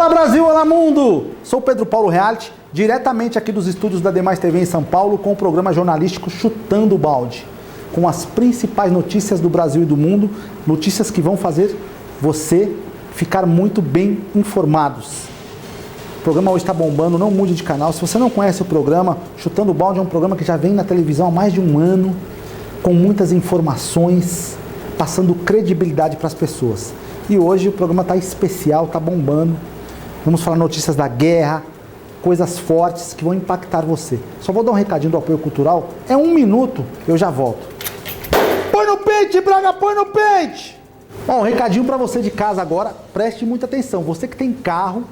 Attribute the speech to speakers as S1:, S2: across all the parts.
S1: Olá Brasil, olá mundo! Sou Pedro Paulo Reality, diretamente aqui dos estúdios da Demais TV em São Paulo, com o programa jornalístico Chutando o Balde, com as principais notícias do Brasil e do mundo, notícias que vão fazer você ficar muito bem informados. O programa hoje está bombando, não mude de canal. Se você não conhece o programa, Chutando o Balde é um programa que já vem na televisão há mais de um ano, com muitas informações, passando credibilidade para as pessoas. E hoje o programa está especial, está bombando. Vamos falar notícias da guerra, coisas fortes que vão impactar você. Só vou dar um recadinho do apoio cultural. É 1 minuto, eu já volto. Põe no pente, Braga, põe no pente! Bom, um recadinho para você de casa agora, preste muita atenção. Você que tem carro,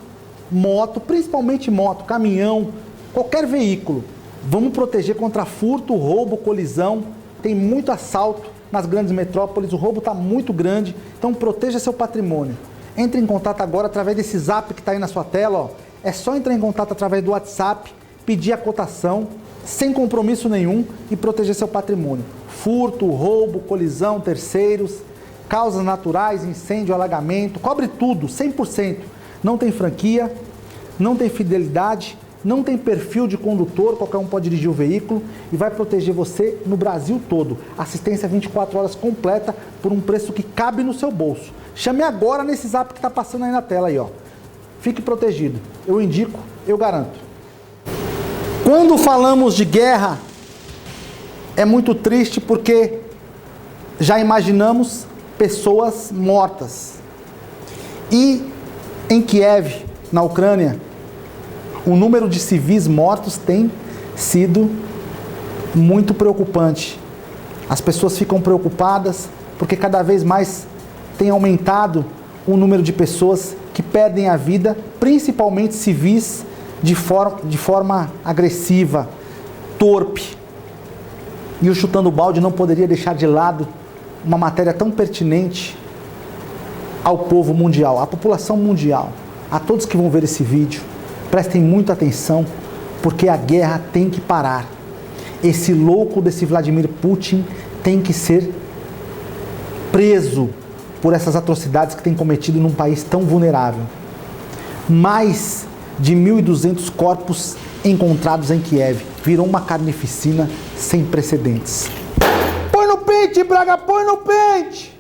S1: moto, principalmente moto, caminhão, qualquer veículo. Vamos proteger contra furto, roubo, colisão. Tem muito assalto nas grandes metrópoles, o roubo está muito grande, então proteja seu patrimônio. Entre em contato agora através desse zap que está aí na sua tela, ó. É só entrar em contato através do WhatsApp, pedir a cotação, sem compromisso nenhum e proteger seu patrimônio. Furto, roubo, colisão, terceiros, causas naturais, incêndio, alagamento, cobre tudo, 100%. Não tem franquia, não tem fidelidade, não tem perfil de condutor, qualquer um pode dirigir o veículo e vai proteger você no Brasil todo. Assistência 24 horas completa por um preço que cabe no seu bolso. Chame agora nesse zap que está passando aí na tela aí, ó. Fique protegido. Eu indico, eu garanto. Quando falamos de guerra, é muito triste porque já imaginamos pessoas mortas. E em Kiev, na Ucrânia, o número de civis mortos tem sido muito preocupante. As pessoas ficam preocupadas porque cada vez mais tem aumentado o número de pessoas que perdem a vida, principalmente civis, de forma agressiva, torpe. E o Chutando o Balde não poderia deixar de lado uma matéria tão pertinente ao povo mundial, à população mundial, a todos que vão ver esse vídeo. Prestem muita atenção, porque a guerra tem que parar. Esse louco desse Vladimir Putin tem que ser preso por essas atrocidades que tem cometido num país tão vulnerável. Mais de 1.200 corpos encontrados em Kiev. Virou uma carnificina sem precedentes. Põe no pente, Braga, põe no pente!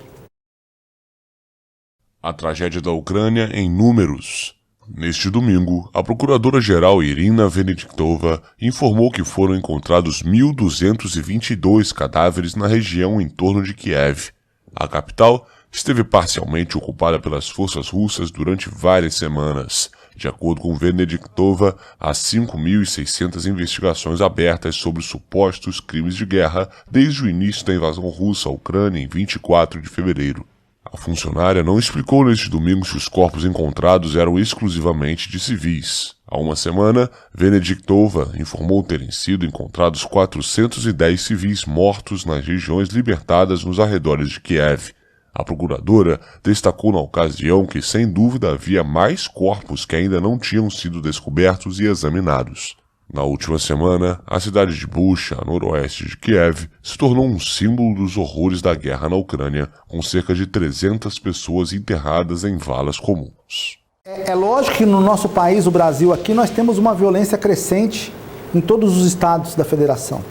S2: A tragédia da Ucrânia em números. Neste domingo, a procuradora-geral Irina Venediktova informou que foram encontrados 1.222 cadáveres na região em torno de Kiev. A capital esteve parcialmente ocupada pelas forças russas durante várias semanas. De acordo com Venediktova, há 5.600 investigações abertas sobre supostos crimes de guerra desde o início da invasão russa à Ucrânia em 24 de fevereiro. A funcionária não explicou neste domingo se os corpos encontrados eram exclusivamente de civis. Há uma semana, Venediktova informou terem sido encontrados 410 civis mortos nas regiões libertadas nos arredores de Kiev. A procuradora destacou na ocasião que, sem dúvida, havia mais corpos que ainda não tinham sido descobertos e examinados. Na última semana, a cidade de Bucha, a noroeste de Kiev, se tornou um símbolo dos horrores da guerra na Ucrânia, com cerca de 300 pessoas enterradas em valas comuns.
S1: É lógico que no nosso país, o Brasil, aqui nós temos uma violência crescente em todos os estados da federação.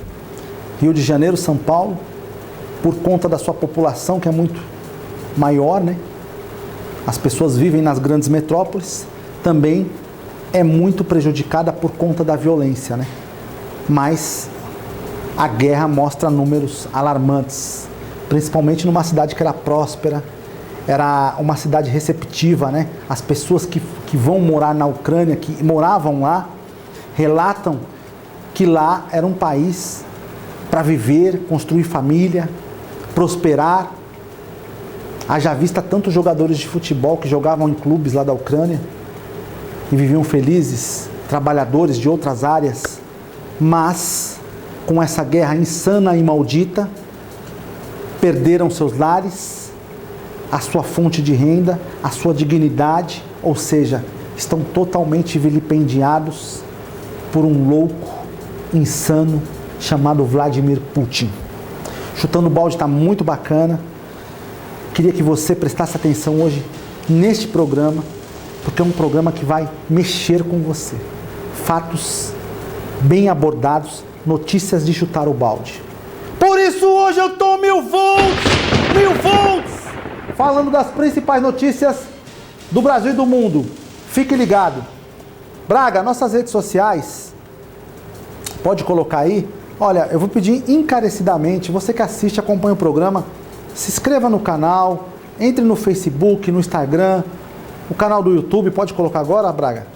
S1: Rio de Janeiro, São Paulo, por conta da sua população, que é muito maior, né? As pessoas vivem nas grandes metrópoles, também é muito prejudicada por conta da violência, né? Mas a guerra mostra números alarmantes, principalmente numa cidade que era próspera, era uma cidade receptiva, né? As pessoas que vão morar na Ucrânia, que moravam lá, relatam que lá era um país para viver, construir família, prosperar. Haja vista tantos jogadores de futebol que jogavam em clubes lá da Ucrânia e viviam felizes, trabalhadores de outras áreas, mas com essa guerra insana e maldita, perderam seus lares, a sua fonte de renda, a sua dignidade, ou seja, estão totalmente vilipendiados por um louco, insano, chamado Vladimir Putin. Chutando o Balde está muito bacana. Queria que você prestasse atenção hoje neste programa porque é um programa que vai mexer com você. Fatos bem abordados, notícias de chutar o balde. Por isso hoje eu tô 1000 volts, falando das principais notícias do Brasil e do mundo. Fique ligado. Braga, nossas redes sociais, pode colocar aí. Olha, eu vou pedir encarecidamente, você que assiste, acompanha o programa, se inscreva no canal, entre no Facebook, no Instagram, o canal do YouTube, pode colocar agora, Braga?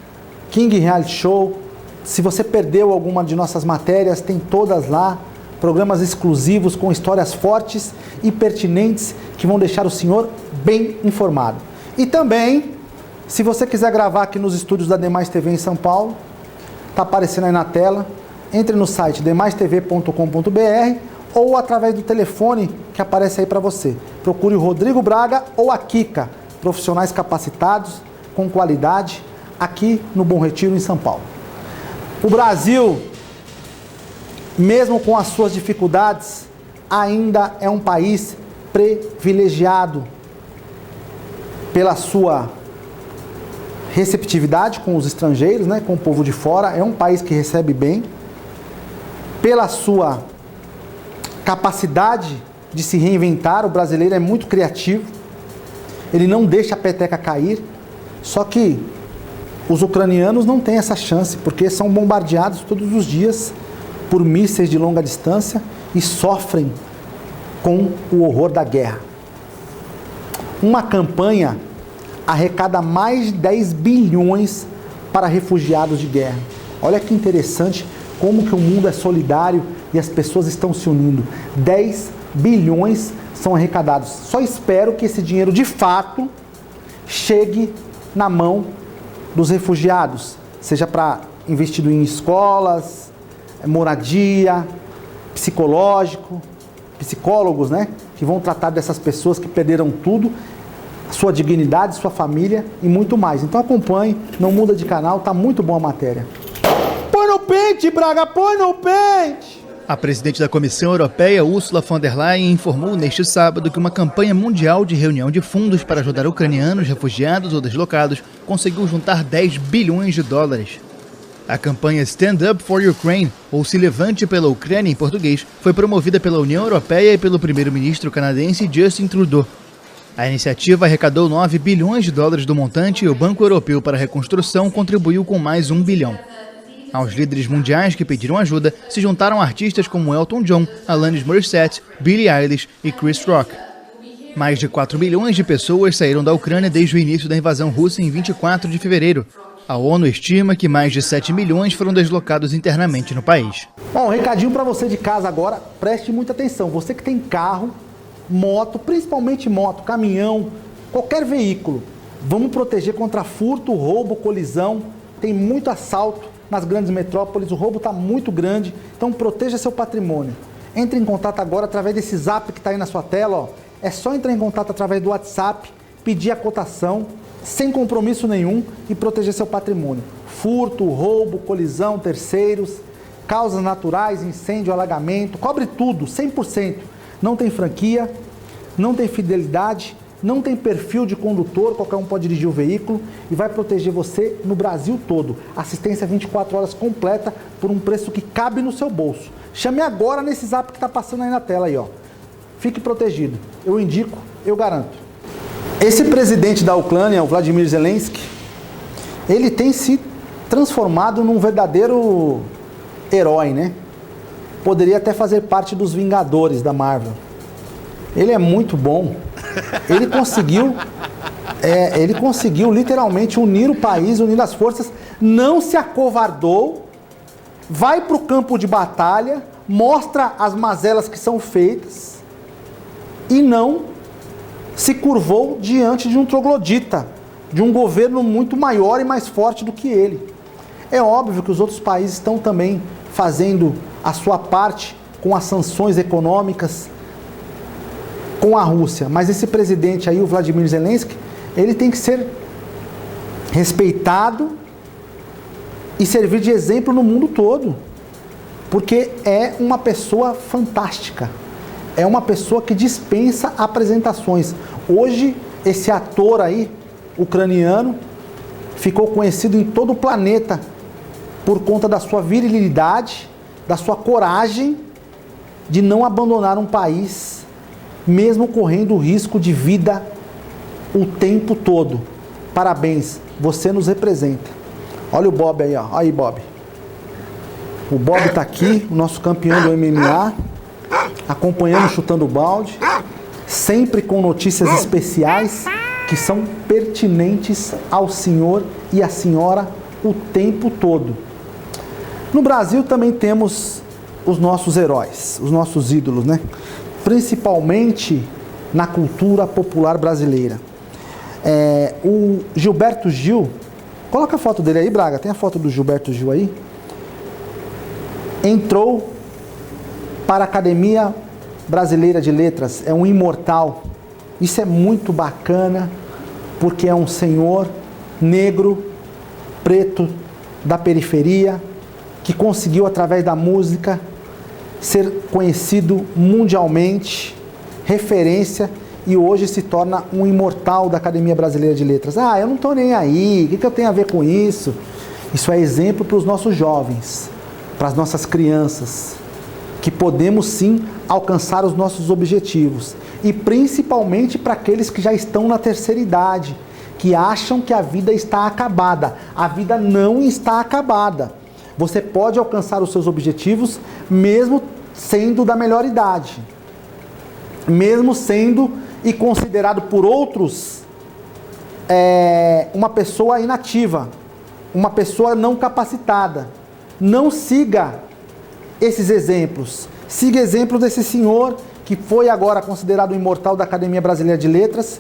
S1: King Reality Show. Se você perdeu alguma de nossas matérias, tem todas lá. Programas exclusivos com histórias fortes e pertinentes que vão deixar o senhor bem informado. E também, se você quiser gravar aqui nos estúdios da Demais TV em São Paulo, está aparecendo aí na tela, entre no site demaistv.com.br ou através do telefone que aparece aí para você. Procure o Rodrigo Braga ou a Kika, profissionais capacitados, com qualidade, aqui no Bom Retiro, em São Paulo. O Brasil, mesmo com as suas dificuldades, ainda é um país privilegiado pela sua receptividade com os estrangeiros, né, com o povo de fora. É um país que recebe bem, pela sua capacidade de se reinventar. O brasileiro é muito criativo, ele não deixa a peteca cair, só que os ucranianos não têm essa chance, porque são bombardeados todos os dias por mísseis de longa distância e sofrem com o horror da guerra. Uma campanha arrecada mais de 10 bilhões para refugiados de guerra. Olha que interessante como que o mundo é solidário e as pessoas estão se unindo. 10 bilhões são arrecadados. Só espero que esse dinheiro de fato chegue na mão dos refugiados, seja para investido em escolas, moradia, psicólogos, né, que vão tratar dessas pessoas que perderam tudo, sua dignidade, sua família e muito mais. Então acompanhe, não muda de canal, tá muito boa a matéria. Põe no pente, Braga, põe no pente!
S3: A presidente da Comissão Europeia, Ursula von der Leyen, informou neste sábado que uma campanha mundial de reunião de fundos para ajudar ucranianos, refugiados ou deslocados conseguiu juntar 10 bilhões de dólares. A campanha Stand Up for Ukraine, ou Se Levante pela Ucrânia em português, foi promovida pela União Europeia e pelo primeiro-ministro canadense Justin Trudeau. A iniciativa arrecadou 9 bilhões de dólares do montante e o Banco Europeu para a Reconstrução contribuiu com mais 1 bilhão. Aos líderes mundiais que pediram ajuda, se juntaram artistas como Elton John, Alanis Morissette, Billie Eilish e Chris Rock. Mais de 4 milhões de pessoas saíram da Ucrânia desde o início da invasão russa em 24 de fevereiro. A ONU estima que mais de 7 milhões foram deslocados internamente no país.
S1: Bom, um recadinho para você de casa agora, preste muita atenção. Você que tem carro, moto, principalmente moto, caminhão, qualquer veículo, vamos proteger contra furto, roubo, colisão. Tem muito assalto nas grandes metrópoles, o roubo está muito grande, então proteja seu patrimônio. Entre em contato agora através desse zap que está aí na sua tela, ó. É só entrar em contato através do WhatsApp, pedir a cotação, sem compromisso nenhum e proteger seu patrimônio. Furto, roubo, colisão, terceiros, causas naturais, incêndio, alagamento, cobre tudo, 100%. Não tem franquia, não tem fidelidade, não tem perfil de condutor, qualquer um pode dirigir o veículo e vai proteger você no Brasil todo. Assistência 24 horas completa por um preço que cabe no seu bolso. Chame agora nesse zap que está passando aí na tela aí, ó. Fique protegido. Eu indico, eu garanto. Esse presidente da Ucrânia, o Vladimir Zelensky, ele tem se transformado num verdadeiro herói, né? Poderia até fazer parte dos Vingadores da Marvel. Ele é muito bom. Ele conseguiu literalmente unir o país, unir as forças, não se acovardou, vai para o campo de batalha, mostra as mazelas que são feitas e não se curvou diante de um troglodita, de um governo muito maior e mais forte do que ele. É óbvio que os outros países estão também fazendo a sua parte com as sanções econômicas com a Rússia, mas esse presidente aí, o Vladimir Zelensky, ele tem que ser respeitado e servir de exemplo no mundo todo, porque é uma pessoa fantástica, é uma pessoa que dispensa apresentações. Hoje, esse ator aí, ucraniano, ficou conhecido em todo o planeta por conta da sua virilidade, da sua coragem de não abandonar um país, mesmo correndo o risco de vida o tempo todo. Parabéns, você nos representa. Olha o Bob aí, ó. Aí, Bob. O Bob está aqui, o nosso campeão do MMA, acompanhando Chutando o Balde, sempre com notícias especiais que são pertinentes ao senhor e à senhora o tempo todo. No Brasil também temos os nossos heróis, os nossos ídolos, né? Principalmente na cultura popular brasileira. O Gilberto Gil, coloca a foto dele aí, Braga, tem a foto do Gilberto Gil aí? Entrou para a Academia Brasileira de Letras, é um imortal. Isso é muito bacana, porque é um senhor negro, preto, da periferia, que conseguiu, através da música, ser conhecido mundialmente, referência, e hoje se torna um imortal da Academia Brasileira de Letras. Ah, eu não estou nem aí, o que eu tenho a ver com isso? Isso é exemplo para os nossos jovens, para as nossas crianças, que podemos sim alcançar os nossos objetivos, e principalmente para aqueles que já estão na terceira idade, que acham que a vida está acabada. A vida não está acabada. Você pode alcançar os seus objetivos mesmo sendo da melhor idade, mesmo sendo e considerado por outros uma pessoa inativa, uma pessoa não capacitada. Não siga esses exemplos. Siga exemplo desse senhor que foi agora considerado o imortal da Academia Brasileira de Letras,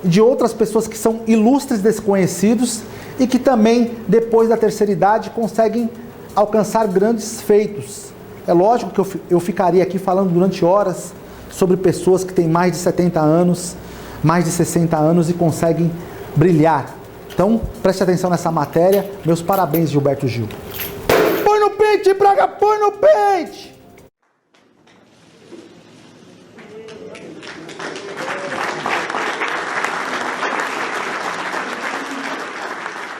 S1: de outras pessoas que são ilustres desconhecidos e que também, depois da terceira idade, conseguem alcançar grandes feitos. É lógico que eu ficaria aqui falando durante horas sobre pessoas que têm mais de 70 anos, mais de 60 anos e conseguem brilhar. Então, preste atenção nessa matéria. Meus parabéns, Gilberto Gil. Põe no peito, Braga, põe no peito!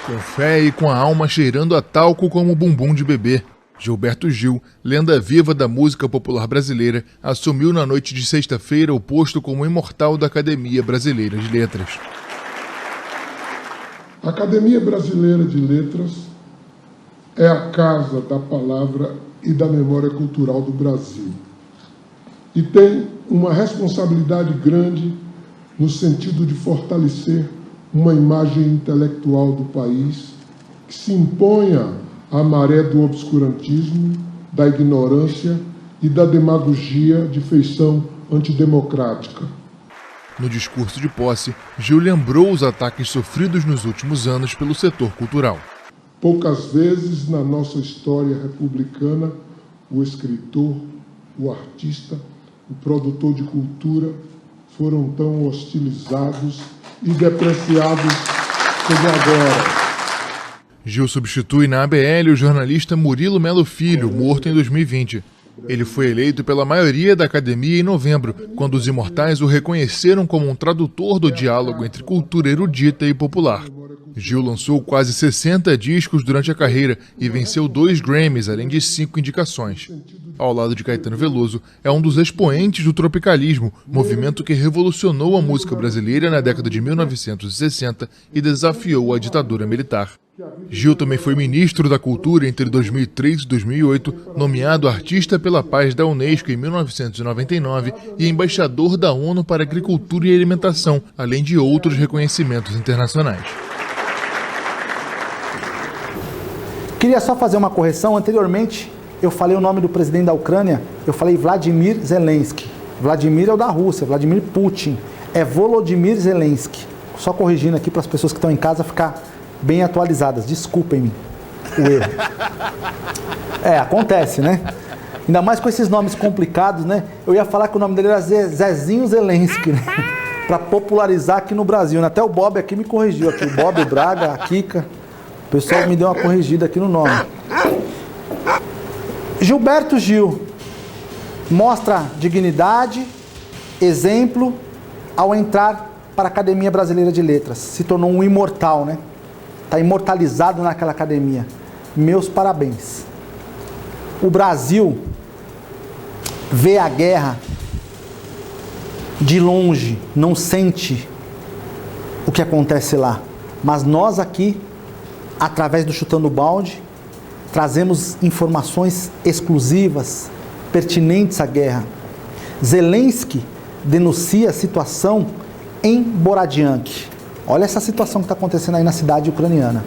S4: Com fé e com a alma cheirando a talco como bumbum de bebê, Gilberto Gil, lenda viva da música popular brasileira, assumiu na noite de sexta-feira o posto como imortal da Academia Brasileira de Letras.
S5: A Academia Brasileira de Letras é a casa da palavra e da memória cultural do Brasil. E tem uma responsabilidade grande no sentido de fortalecer uma imagem intelectual do país que se imponha à maré do obscurantismo, da ignorância e da demagogia de feição antidemocrática.
S4: No discurso de posse, Gil lembrou os ataques sofridos nos últimos anos pelo setor cultural.
S5: Poucas vezes na nossa história republicana, o escritor, o artista, o produtor de cultura foram tão hostilizados e depreciados como agora.
S4: Gil substitui na ABL o jornalista Murilo Melo Filho, morto em 2020. Ele foi eleito pela maioria da academia em novembro, quando os imortais o reconheceram como um tradutor do diálogo entre cultura erudita e popular. Gil lançou quase 60 discos durante a carreira e venceu 2 Grammys, além de 5 indicações. Ao lado de Caetano Veloso, é um dos expoentes do tropicalismo, movimento que revolucionou a música brasileira na década de 1960 e desafiou a ditadura militar. Gil também foi ministro da Cultura entre 2003 e 2008, nomeado Artista pela Paz da Unesco em 1999 e embaixador da ONU para Agricultura e Alimentação, além de outros reconhecimentos internacionais.
S1: Queria só fazer uma correção. Anteriormente, eu falei o nome do presidente da Ucrânia, eu falei Vladimir Zelensky. Vladimir é o da Rússia, Vladimir Putin. É Volodymyr Zelensky. Só corrigindo aqui para as pessoas que estão em casa ficar bem atualizadas. Desculpem-me o erro. Acontece, né? Ainda mais com esses nomes complicados, né? Eu ia falar que o nome dele era Zezinho Zelensky, né? Para popularizar aqui no Brasil, né? Até o Bob aqui me corrigiu. Aqui, o Bob, o Braga, a Kika. O pessoal me deu uma corrigida aqui no nome. Gilberto Gil mostra dignidade, exemplo, ao entrar para a Academia Brasileira de Letras. Se tornou um imortal, né? está imortalizado naquela academia. Meus parabéns. O Brasil vê a guerra de longe, não sente o que acontece lá. Mas nós aqui, através do Chutando Balde, trazemos informações exclusivas, pertinentes à guerra. Zelensky denuncia a situação em Borodianka. Olha essa situação que está acontecendo aí na cidade ucraniana.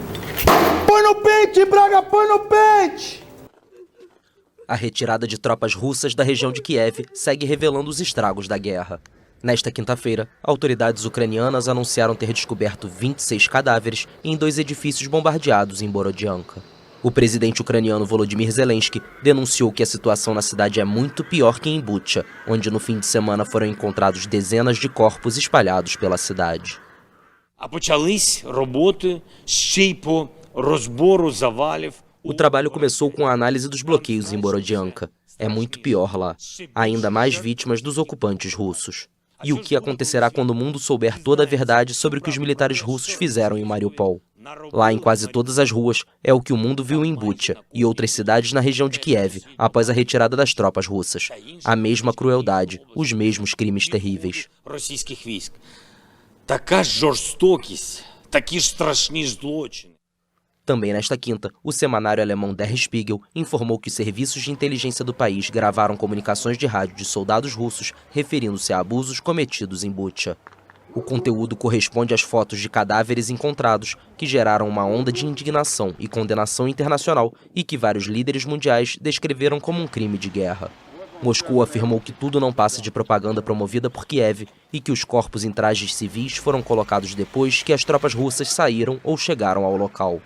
S1: Põe no pente, Braga, põe no pente!
S6: A retirada de tropas russas da região de Kiev segue revelando os estragos da guerra. Nesta quinta-feira, autoridades ucranianas anunciaram ter descoberto 26 cadáveres em 2 edifícios bombardeados em Borodianka. O presidente ucraniano Volodymyr Zelensky denunciou que a situação na cidade é muito pior que em Bucha, onde no fim de semana foram encontrados dezenas de corpos espalhados pela cidade. O trabalho começou com a análise dos bloqueios em Borodianka. É muito pior lá. Há ainda mais vítimas dos ocupantes russos. E o que acontecerá quando o mundo souber toda a verdade sobre o que os militares russos fizeram em Mariupol? Lá em quase todas as ruas é o que o mundo viu em Bucha e outras cidades na região de Kiev, após a retirada das tropas russas. A mesma crueldade, os mesmos crimes terríveis. Também nesta quinta, o semanário alemão Der Spiegel informou que os serviços de inteligência do país gravaram comunicações de rádio de soldados russos referindo-se a abusos cometidos em Bucha. O conteúdo corresponde às fotos de cadáveres encontrados, que geraram uma onda de indignação e condenação internacional e que vários líderes mundiais descreveram como um crime de guerra. Moscou afirmou que tudo não passa de propaganda promovida por Kiev e que os corpos em trajes civis foram colocados depois que as tropas russas saíram ou chegaram ao local.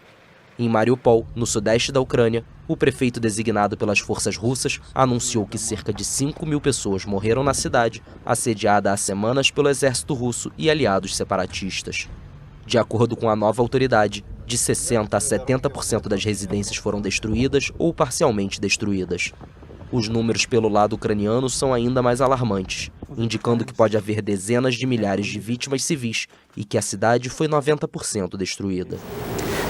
S6: Em Mariupol, no sudeste da Ucrânia, o prefeito designado pelas forças russas anunciou que cerca de 5.000 pessoas morreram na cidade, assediada há semanas pelo exército russo e aliados separatistas. De acordo com a nova autoridade, de 60% a 70% das residências foram destruídas ou parcialmente destruídas. Os números pelo lado ucraniano são ainda mais alarmantes, indicando que pode haver dezenas de milhares de vítimas civis e que a cidade foi 90% destruída.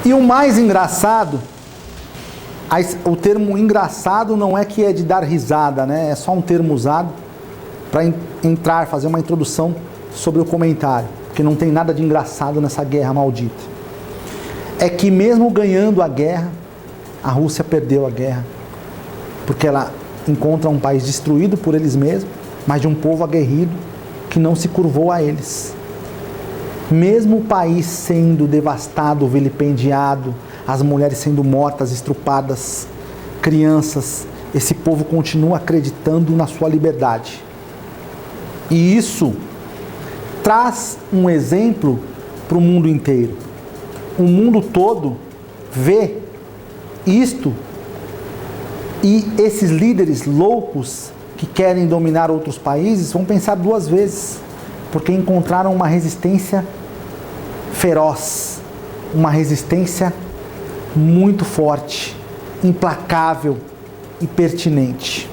S1: E o mais engraçado, o termo engraçado não é que é de dar risada, né? É só um termo usado para fazer uma introdução sobre o comentário, porque não tem nada de engraçado nessa guerra maldita. É que mesmo ganhando a guerra, a Rússia perdeu a guerra, porque ela encontra um país destruído por eles mesmos, mas de um povo aguerrido que não se curvou a eles. Mesmo o país sendo devastado, vilipendiado, as mulheres sendo mortas, estrupadas, crianças, esse povo continua acreditando na sua liberdade. E isso traz um exemplo para o mundo inteiro. O mundo todo vê isto e esses líderes loucos que querem dominar outros países vão pensar 2 vezes, porque encontraram uma resistência feroz, uma resistência muito forte, implacável e pertinente.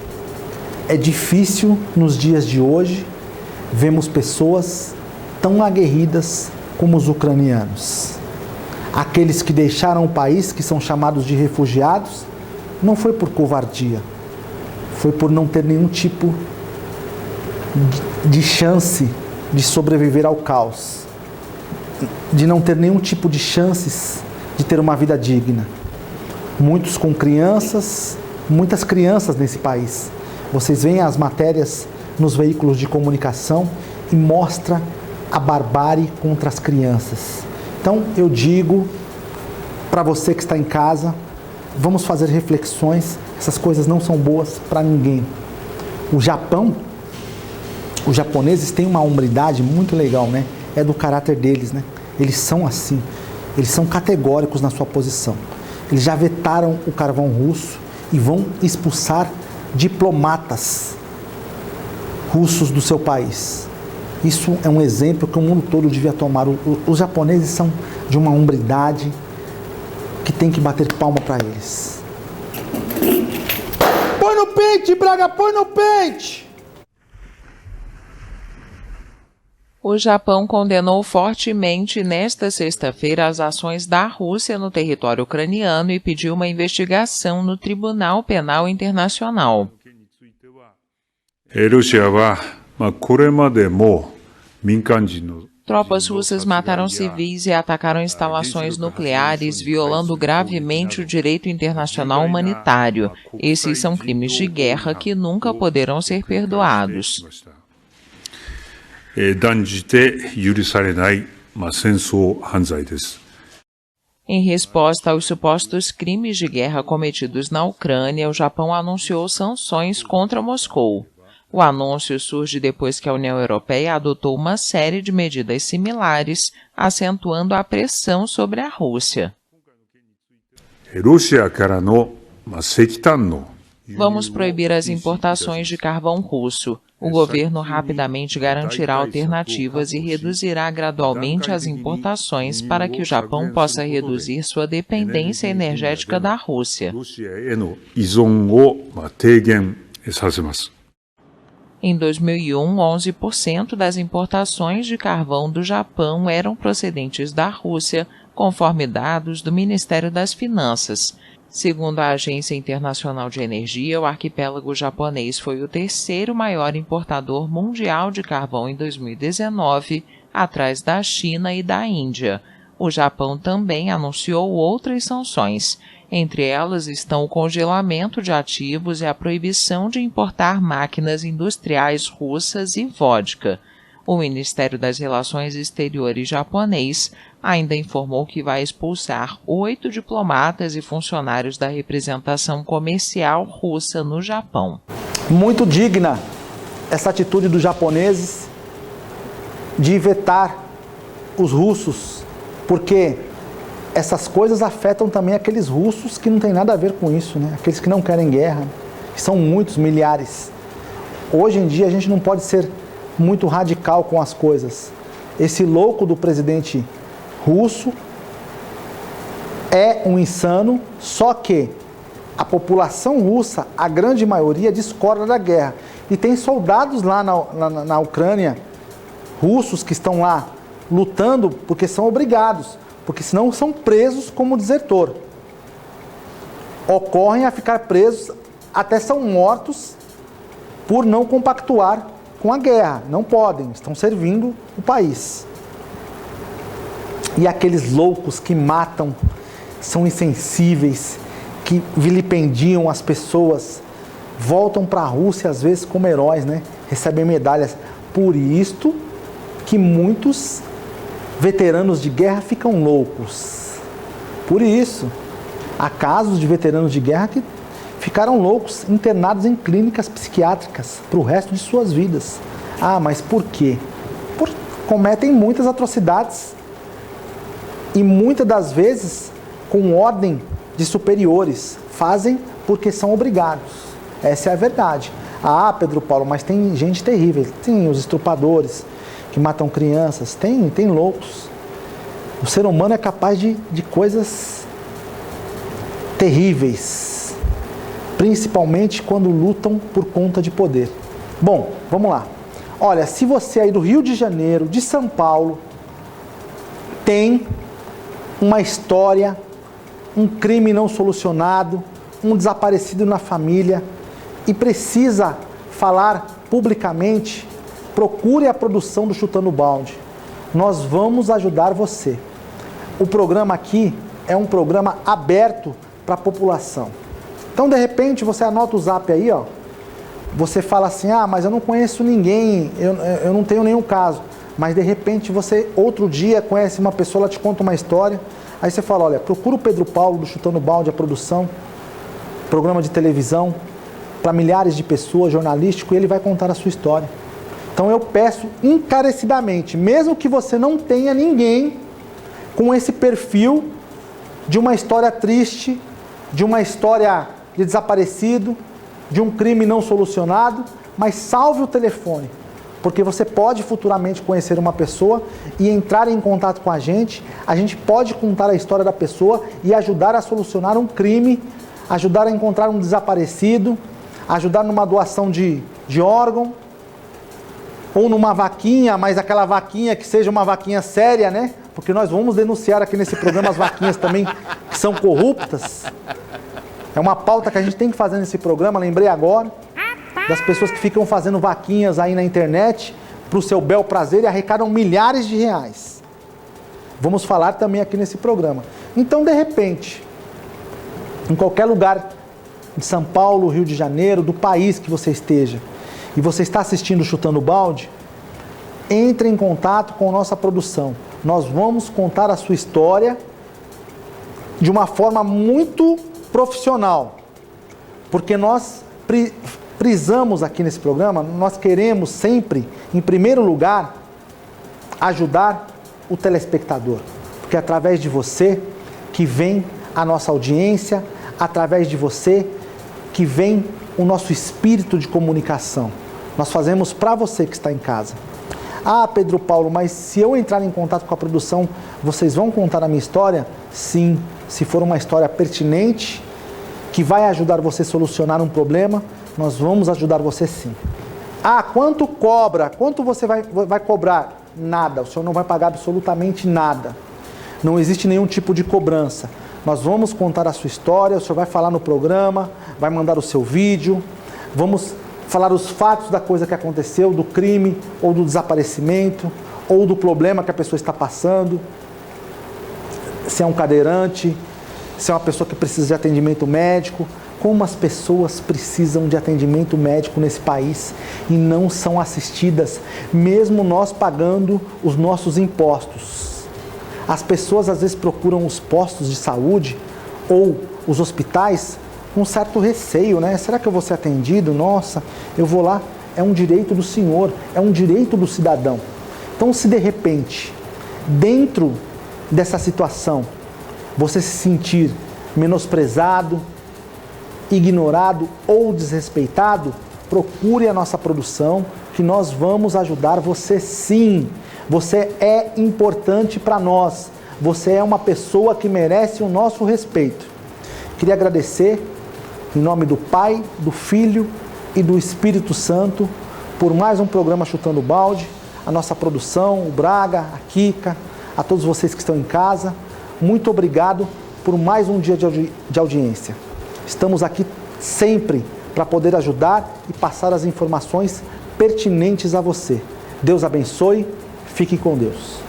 S1: É difícil nos dias de hoje vermos pessoas tão aguerridas como os ucranianos. Aqueles que deixaram o país, que são chamados de refugiados, não foi por covardia, foi por não ter nenhum tipo de chance de sobreviver ao caos, de não ter nenhum tipo de chances de ter uma vida digna. Muitos com crianças, muitas crianças nesse país. Vocês veem as matérias nos veículos de comunicação e mostra a barbárie contra as crianças. Então eu digo para você que está em casa, vamos fazer reflexões, essas coisas não são boas para ninguém. O Japão, os japoneses têm uma hombridade muito legal, né? É do caráter deles, né? Eles são assim, eles são categóricos na sua posição. Eles já vetaram o carvão russo e vão expulsar diplomatas russos do seu país. Isso é um exemplo que o mundo todo devia tomar. Os japoneses são de uma hombridade que tem que bater palma para eles. Põe no pente, Braga, põe no pente!
S7: O Japão condenou fortemente nesta sexta-feira as ações da Rússia no território ucraniano e pediu uma investigação no Tribunal Penal Internacional. Tropas russas mataram civis e atacaram instalações nucleares, violando gravemente o direito internacional humanitário. Esses são crimes de guerra que nunca poderão ser perdoados. Em resposta aos supostos crimes de guerra cometidos na Ucrânia, o Japão anunciou sanções contra Moscou. O anúncio surge depois que a União Europeia adotou uma série de medidas similares, acentuando a pressão sobre a Rússia. Vamos proibir as importações de carvão russo. O governo rapidamente garantirá alternativas e reduzirá gradualmente as importações para que o Japão possa reduzir sua dependência energética da Rússia. Em 2001, 11% das importações de carvão do Japão eram procedentes da Rússia, conforme dados do Ministério das Finanças. Segundo a Agência Internacional de Energia, o arquipélago japonês foi o terceiro maior importador mundial de carvão em 2019, atrás da China e da Índia. O Japão também anunciou outras sanções. Entre elas estão o congelamento de ativos e a proibição de importar máquinas industriais russas e vodka. O Ministério das Relações Exteriores japonês ainda informou que vai expulsar 8 diplomatas e funcionários da representação comercial russa no Japão.
S1: Muito digna essa atitude dos japoneses de vetar os russos, porque essas coisas afetam também aqueles russos que não tem nada a ver com isso, né? Aqueles que não querem guerra, que são muitos, milhares. Hoje em dia a gente não pode ser muito radical com as coisas. Esse louco do presidente russo é um insano, só que a população russa, a grande maioria, discorda da guerra. E tem soldados lá na Ucrânia, russos, que estão lá lutando porque são obrigados, porque senão são presos como desertor. Ocorrem a ficar presos, até são mortos por não compactuar com a guerra. Não podem, estão servindo o país. E aqueles loucos que matam, são insensíveis, que vilipendiam as pessoas, voltam para a Rússia às vezes como heróis, né? Recebem medalhas. Por isto que muitos veteranos de guerra ficam loucos. Por isso, há casos de veteranos de guerra que ficaram loucos, internados em clínicas psiquiátricas para o resto de suas vidas. Ah, mas por quê? Porque cometem muitas atrocidades e muitas das vezes com ordem de superiores. Fazem porque são obrigados. Essa é a verdade. Ah, Pedro Paulo, mas tem gente terrível. Tem os estupradores que matam crianças. Tem loucos. O ser humano é capaz de coisas terríveis. Principalmente quando lutam por conta de poder. Bom, vamos lá. Olha, se você aí do Rio de Janeiro, de São Paulo, tem uma história, um crime não solucionado, um desaparecido na família e precisa falar publicamente, procure a produção do Chutando o Balde. Nós vamos ajudar você. O programa aqui é um programa aberto para a população. Então, de repente, você anota o zap aí, ó. Você fala assim, ah, mas eu não conheço ninguém, eu não tenho nenhum caso. Mas, de repente, você, outro dia, conhece uma pessoa, ela te conta uma história. Aí você fala, olha, procura o Pedro Paulo do Chutando o Balde, a produção, programa de televisão, para milhares de pessoas, jornalístico, e ele vai contar a sua história. Então, eu peço encarecidamente, mesmo que você não tenha ninguém com esse perfil de uma história triste, de uma história de desaparecido, de um crime não solucionado, mas salve o telefone, porque você pode futuramente conhecer uma pessoa e entrar em contato com a gente pode contar a história da pessoa e ajudar a solucionar um crime, ajudar a encontrar um desaparecido, ajudar numa doação de órgão. ou numa vaquinha, mas aquela vaquinha que seja uma vaquinha séria, né? Porque nós vamos denunciar aqui nesse programa as vaquinhas também que são corruptas. É uma pauta que a gente tem que fazer nesse programa, lembrei agora, das pessoas que ficam fazendo vaquinhas aí na internet para o seu bel prazer e arrecadam milhares de reais. Vamos falar também aqui nesse programa. Então, de repente, em qualquer lugar de São Paulo, Rio de Janeiro, do país que você esteja, e você está assistindo Chutando o Balde, entre em contato com a nossa produção. Nós vamos contar a sua história de uma forma muito profissional, porque nós prisamos aqui nesse programa, nós queremos sempre, em primeiro lugar, ajudar o telespectador, porque é através de você que vem a nossa audiência, através de você que vem o nosso espírito de comunicação. Nós fazemos para você que está em casa. Ah, Pedro Paulo, mas se eu entrar em contato com a produção, vocês vão contar a minha história? Sim, se for uma história pertinente, que vai ajudar você a solucionar um problema, nós vamos ajudar você sim. Ah, quanto cobra? Quanto você vai cobrar? Nada, o senhor não vai pagar absolutamente nada. Não existe nenhum tipo de cobrança. Nós vamos contar a sua história, o senhor vai falar no programa, vai mandar o seu vídeo, vamos falar os fatos da coisa que aconteceu, do crime, ou do desaparecimento, ou do problema que a pessoa está passando, se é um cadeirante, se é uma pessoa que precisa de atendimento médico, como as pessoas precisam de atendimento médico nesse país e não são assistidas, mesmo nós pagando os nossos impostos. As pessoas às vezes procuram os postos de saúde ou os hospitais com um certo receio, né? Será que eu vou ser atendido? Nossa, eu vou lá. É um direito do senhor, é um direito do cidadão. Então, se de repente, dentro dessa situação, você se sentir menosprezado, ignorado ou desrespeitado, procure a nossa produção, que nós vamos ajudar você sim. Você é importante para nós. Você é uma pessoa que merece o nosso respeito. Queria agradecer, em nome do Pai, do Filho e do Espírito Santo, por mais um programa Chutando o Balde, a nossa produção, o Braga, a Kika, a todos vocês que estão em casa. Muito obrigado por mais um dia de audiência. Estamos aqui sempre para poder ajudar e passar as informações pertinentes a você. Deus abençoe. Fique com Deus.